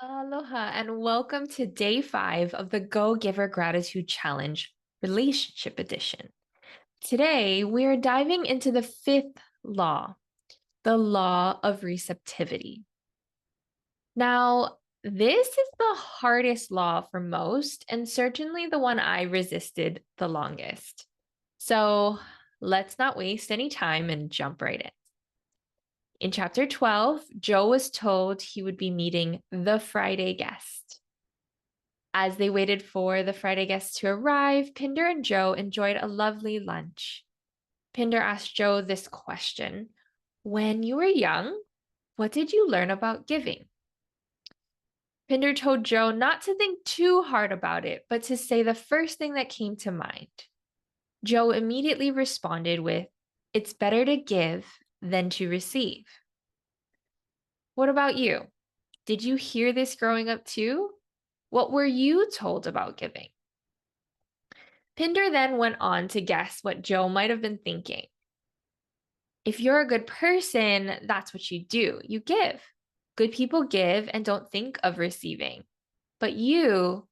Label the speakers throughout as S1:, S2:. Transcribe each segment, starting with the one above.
S1: Aloha and welcome to day 5 of the Go Giver Gratitude Challenge Relationship Edition. Today, we are diving into the fifth law, the law of receptivity. Now, this is the hardest law for most, and certainly the one I resisted the longest. So let's not waste any time and jump right in. In chapter 12, Joe was told he would be meeting the Friday guest. As they waited for the Friday guest to arrive, Pinder and Joe enjoyed a lovely lunch. Pinder asked Joe this question: when you were young, what did you learn about giving? Pinder told Joe not to think too hard about it, but to say the first thing that came to mind. Joe immediately responded with, "It's better to give than to receive." What about you? Did you hear this growing up too? What were you told about giving? Pinder then went on to guess what Joe might have been thinking. If you're a good person, that's what you do. You give. Good people give and don't think of receiving. But you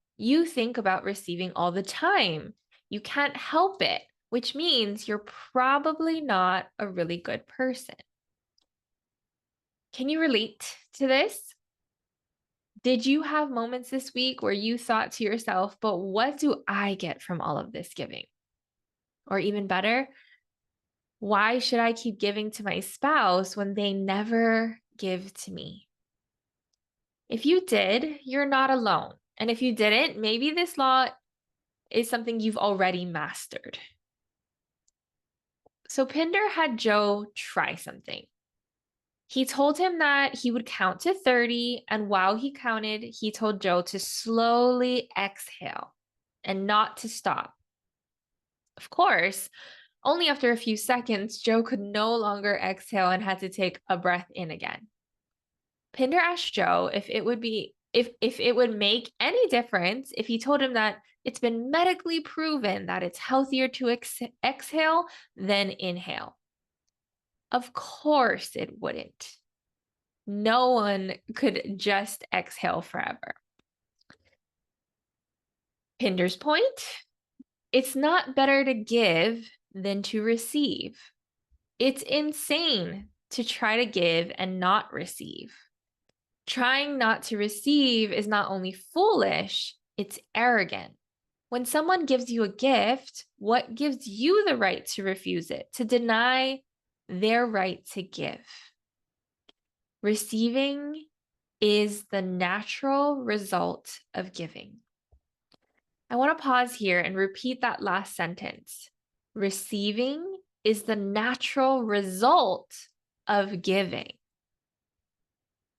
S1: think about receiving all the time. You can't help it, which means you're probably not a really good person. Can you relate to this? Did you have moments this week where you thought to yourself, but what do I get from all of this giving? Or even better, why should I keep giving to my spouse when they never give to me? If you did, you're not alone. And if you didn't, maybe this law is something you've already mastered. So Pinder had Joe try something. He told him that he would count to 30, and while he counted, he told Joe to slowly exhale and not to stop. Of course, only after a few seconds, Joe could no longer exhale and had to take a breath in again. Pinder asked Joe if it would make any difference if he told him that it's been medically proven that it's healthier to exhale than inhale. Of course it wouldn't. No one could just exhale forever. Pinder's point: it's not better to give than to receive. It's insane to try to give and not receive. Trying not to receive is not only foolish, it's arrogant. When someone gives you a gift, what gives you the right to refuse it, to deny their right to give? Receiving is the natural result of giving. I want to pause here and repeat that last sentence. Receiving is the natural result of giving.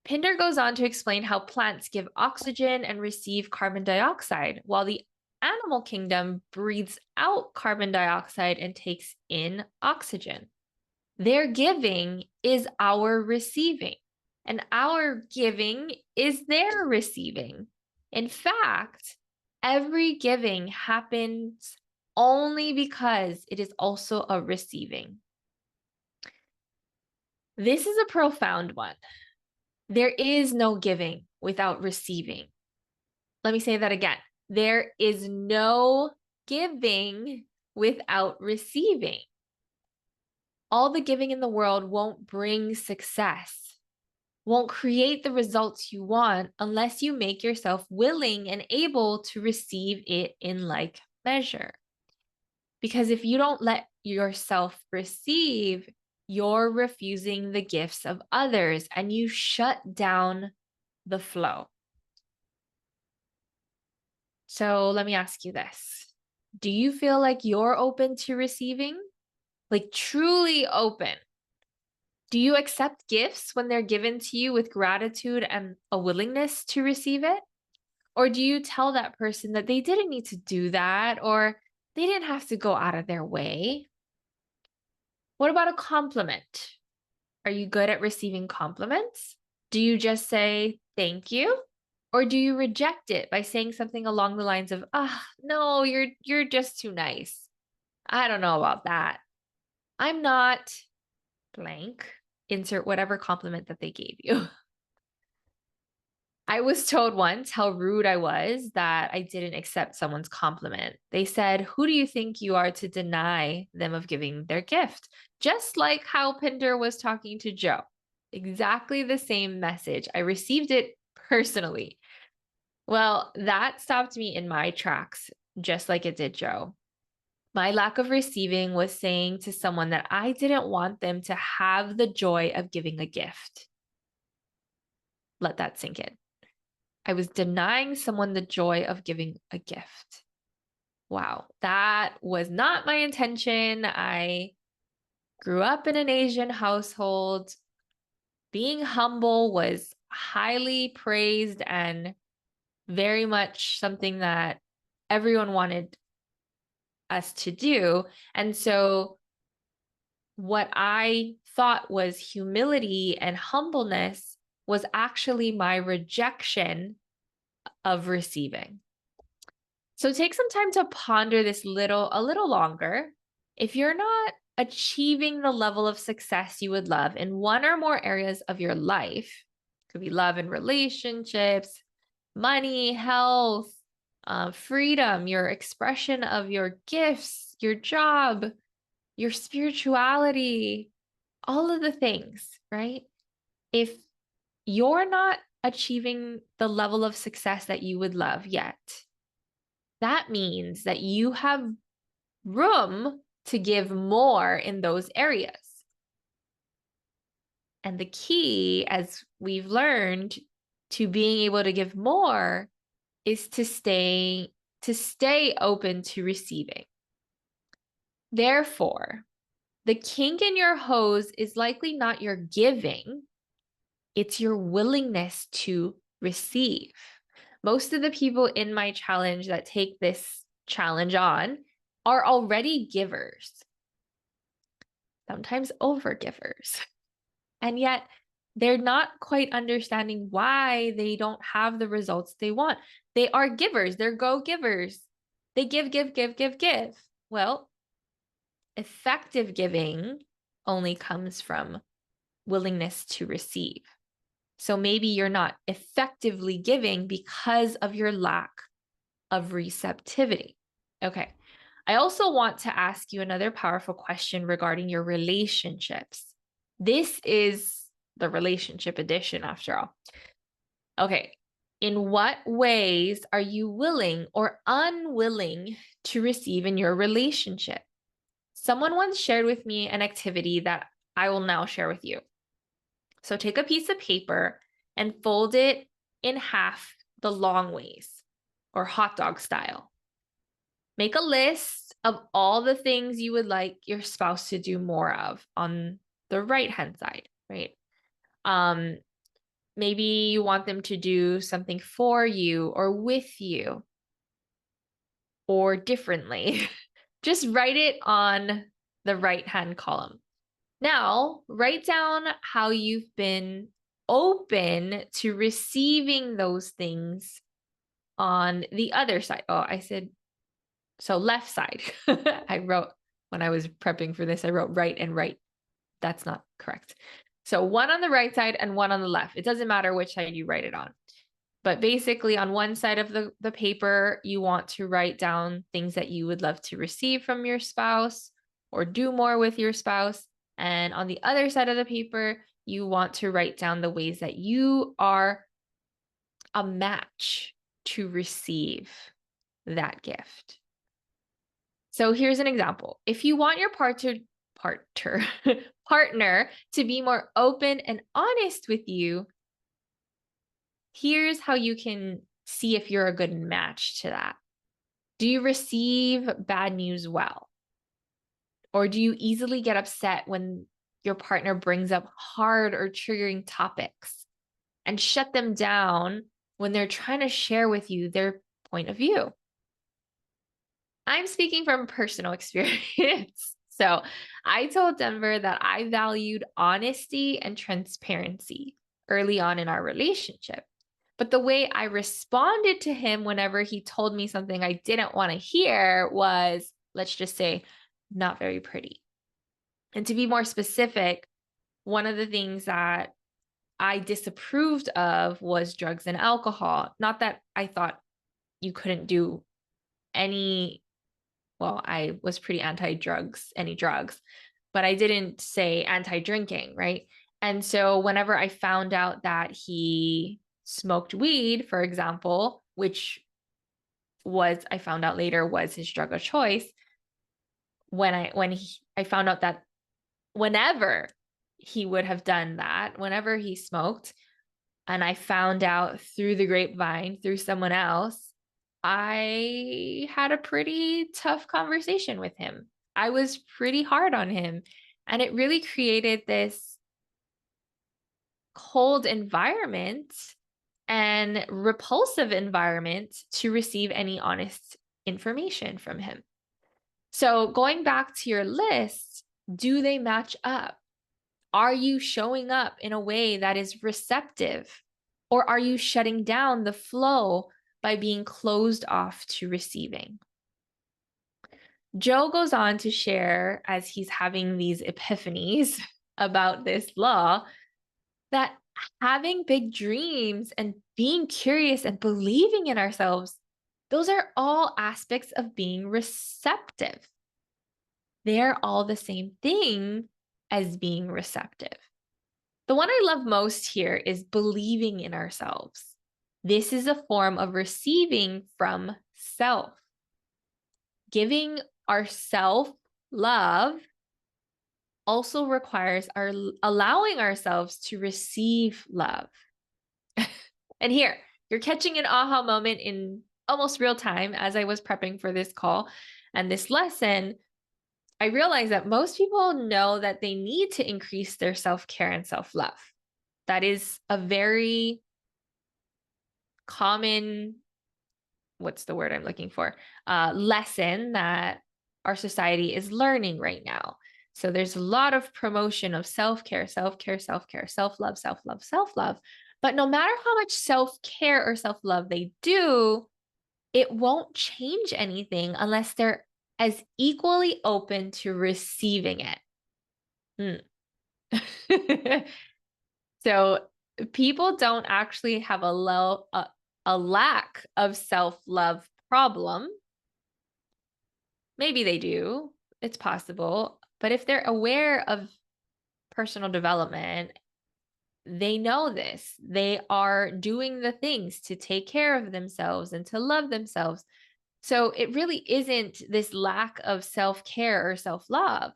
S1: Pinder goes on to explain how plants give oxygen and receive carbon dioxide, while the animal kingdom breathes out carbon dioxide and takes in oxygen. Their giving is our receiving, and our giving is their receiving. In fact, every giving happens only because it is also a receiving. This is a profound one. There is no giving without receiving. Let me say that again. There is no giving without receiving. All the giving in the world won't bring success, won't create the results you want unless you make yourself willing and able to receive it in like measure. Because if you don't let yourself receive, you're refusing the gifts of others and you shut down the flow. So let me ask you this. Do you feel like you're open to receiving? Like truly open? Do you accept gifts when they're given to you with gratitude and a willingness to receive it? Or do you tell that person that they didn't need to do that or they didn't have to go out of their way? What about a compliment? Are you good at receiving compliments? Do you just say thank you? Or do you reject it by saying something along the lines of, no, you're just too nice. I don't know about that. I'm not blank. Insert whatever compliment that they gave you. I was told once how rude I was that I didn't accept someone's compliment. They said, "Who do you think you are to deny them of giving their gift?" Just like how Pinder was talking to Joe. Exactly the same message. I received it personally. Well, that stopped me in my tracks, just like it did Joe. My lack of receiving was saying to someone that I didn't want them to have the joy of giving a gift. Let that sink in. I was denying someone the joy of giving a gift. Wow, that was not my intention. I grew up in an Asian household. Being humble was highly praised and very much something that everyone wanted us to do. And so, what I thought was humility and humbleness was actually my rejection of receiving. So take some time to ponder this a little longer. If you're not achieving the level of success you would love in one or more areas of your life, could be love and relationships, money, health, freedom, your expression of your gifts, your job, your spirituality, all of the things, right? If you're not achieving the level of success that you would love yet, that means that you have room to give more in those areas. And the key, as we've learned, to being able to give more is to stay open to receiving. Therefore, the kink in your hose is likely not your giving, it's your willingness to receive. Most of the people in my challenge that take this challenge on are already givers, sometimes over givers. And yet they're not quite understanding why they don't have the results they want. They are givers, they're go givers. They give, give, give, give, give. Well, effective giving only comes from willingness to receive. So maybe you're not effectively giving because of your lack of receptivity. Okay. I also want to ask you another powerful question regarding your relationships. This is the relationship edition, after all. Okay. In what ways are you willing or unwilling to receive in your relationship? Someone once shared with me an activity that I will now share with you. So take a piece of paper and fold it in half the long ways, or hot dog style. Make a list of all the things you would like your spouse to do more of on the right-hand side, right? Maybe you want them to do something for you or with you or differently. Just write it on the right-hand column. Now, write down how you've been open to receiving those things on the other side. Oh, I said, so left side. I wrote, when I was prepping for this, I wrote right and right. That's not correct. So one on the right side and one on the left. It doesn't matter which side you write it on. But basically on one side of the paper, you want to write down things that you would love to receive from your spouse or do more with your spouse. And on the other side of the paper, you want to write down the ways that you are a match to receive that gift. So here's an example. If you want your partner to be more open and honest with you, here's how you can see if you're a good match to that. Do you receive bad news well? Or do you easily get upset when your partner brings up hard or triggering topics and shut them down when they're trying to share with you their point of view? I'm speaking from personal experience. So I told Denver that I valued honesty and transparency early on in our relationship. But the way I responded to him whenever he told me something I didn't want to hear was, let's just say, not very pretty. And to be more specific, one of the things that I disapproved of was drugs and alcohol. Not that I thought you couldn't do any, well, I was pretty anti-drugs, any drugs, but I didn't say anti-drinking, right? And so whenever I found out that he smoked weed, for example, which was, I found out later, was his drug of choice, I found out that whenever he would have done that, whenever he smoked, and I found out through the grapevine, through someone else, I had a pretty tough conversation with him. I was pretty hard on him. And it really created this cold environment and repulsive environment to receive any honest information from him. So, going back to your list, do they match up? Are you showing up in a way that is receptive? Or are you shutting down the flow by being closed off to receiving? Joe goes on to share, as he's having these epiphanies about this law, that having big dreams and being curious and believing in ourselves, those are all aspects of being receptive. They're all the same thing as being receptive. The one I love most here is believing in ourselves. This is a form of receiving from self. Giving ourself love also requires our allowing ourselves to receive love. And here, you're catching an aha moment in almost real time as I was prepping for this call and this lesson. I realized that most people know that they need to increase their self-care and self-love. That is a very common, what's the word I'm looking for? Lesson that our society is learning right now. So there's a lot of promotion of self-care, self-care, self-care, self-love, self-love, self-love. But no matter how much self-care or self-love they do, it won't change anything unless they're as equally open to receiving it. So people don't actually have a lack of self-love problem. Maybe they do. It's possible. But if they're aware of personal development, they know this. They are doing the things to take care of themselves and to love themselves. So it really isn't this lack of self-care or self-love.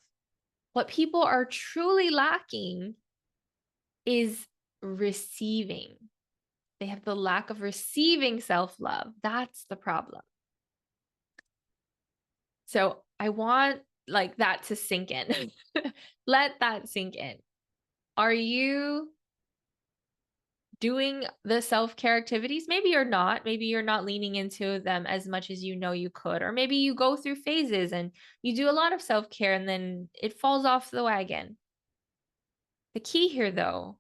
S1: What people are truly lacking is receiving. They have the lack of receiving self-love. That's the problem. So I want like that to sink in. Let that sink in. Are you doing the self-care activities? Maybe you're not. Maybe you're not leaning into them as much as you know you could. Or maybe you go through phases and you do a lot of self-care and then it falls off the wagon. The key here, though,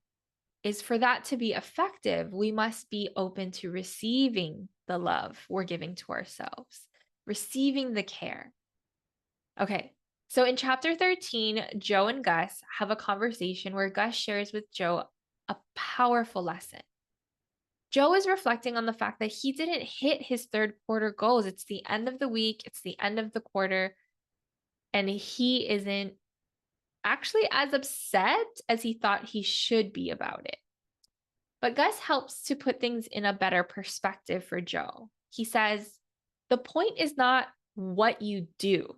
S1: is for that to be effective, we must be open to receiving the love we're giving to ourselves, receiving the care. Okay, so in chapter 13, Joe and Gus have a conversation where Gus shares with Joe a powerful lesson. Joe is reflecting on the fact that he didn't hit his third quarter goals. It's the end of the week, it's the end of the quarter, and he isn't actually as upset as he thought he should be about it. But Gus helps to put things in a better perspective for Joe. He says, the point is not what you do,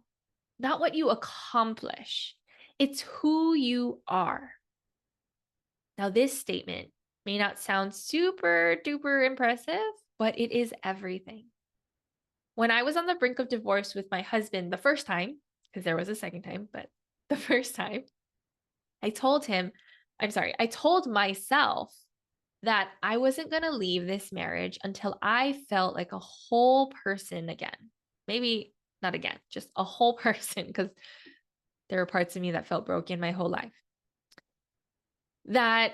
S1: not what you accomplish. It's who you are. Now, this statement may not sound super duper impressive, but it is everything. When I was on the brink of divorce with my husband the first time, because there was a second time, but the first time, I told myself that I wasn't going to leave this marriage until I felt like a whole person again. Maybe not again, just a whole person, because there were parts of me that felt broken my whole life. That,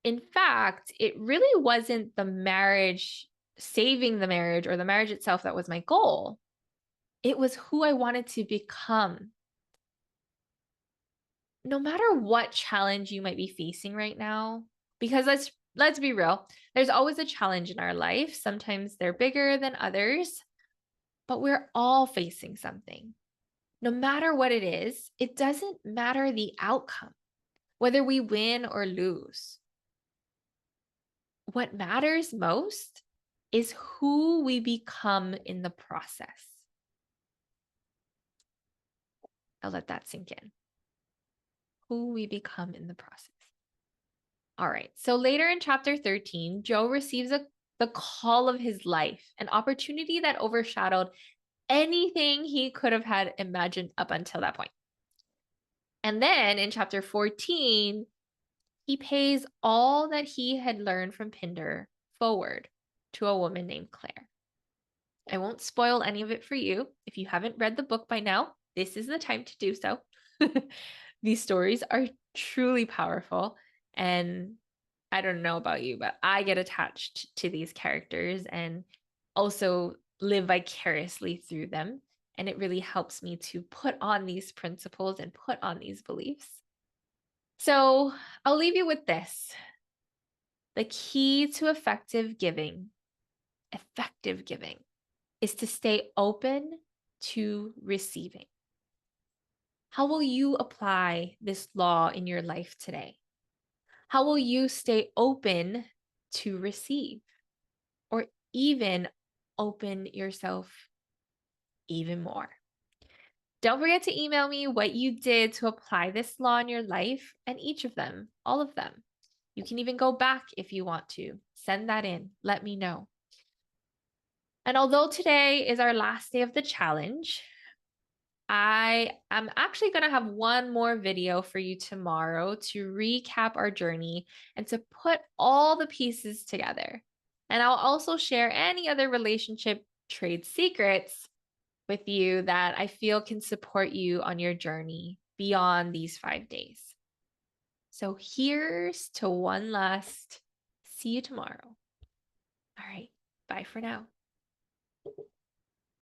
S1: in fact, it really wasn't the marriage, saving the marriage or the marriage itself that was my goal. It was who I wanted to become. no matter what challenge you might be facing right now, because let's be real, there's always a challenge in our life. Sometimes they're bigger than others, but we're all facing something. No matter what it is, it doesn't matter the outcome, whether we win or lose. What matters most is who we become in the process. I'll let that sink in. Who we become in the process. All right. So later in chapter 13, Joe receives the call of his life, an opportunity that overshadowed anything he could have had imagined up until that point. And then in chapter 14, he pays all that he had learned from Pinder forward to a woman named Claire. I won't spoil any of it for you. If you haven't read the book by now, this is the time to do so. These stories are truly powerful. And I don't know about you, but I get attached to these characters and also live vicariously through them. And it really helps me to put on these principles and put on these beliefs. So I'll leave you with this. The key to effective giving is to stay open to receiving. How will you apply this law in your life today? How will you stay open to receive or even open yourself even more? Don't forget to email me what you did to apply this law in your life and each of them, all of them. You can even go back if you want to. Send that in. Let me know. And although today is our last day of the challenge, I am actually going to have one more video for you tomorrow to recap our journey and to put all the pieces together. And I'll also share any other relationship trade secrets with you that I feel can support you on your journey beyond these 5 days. So here's to one last. See you tomorrow. All right. Bye for now.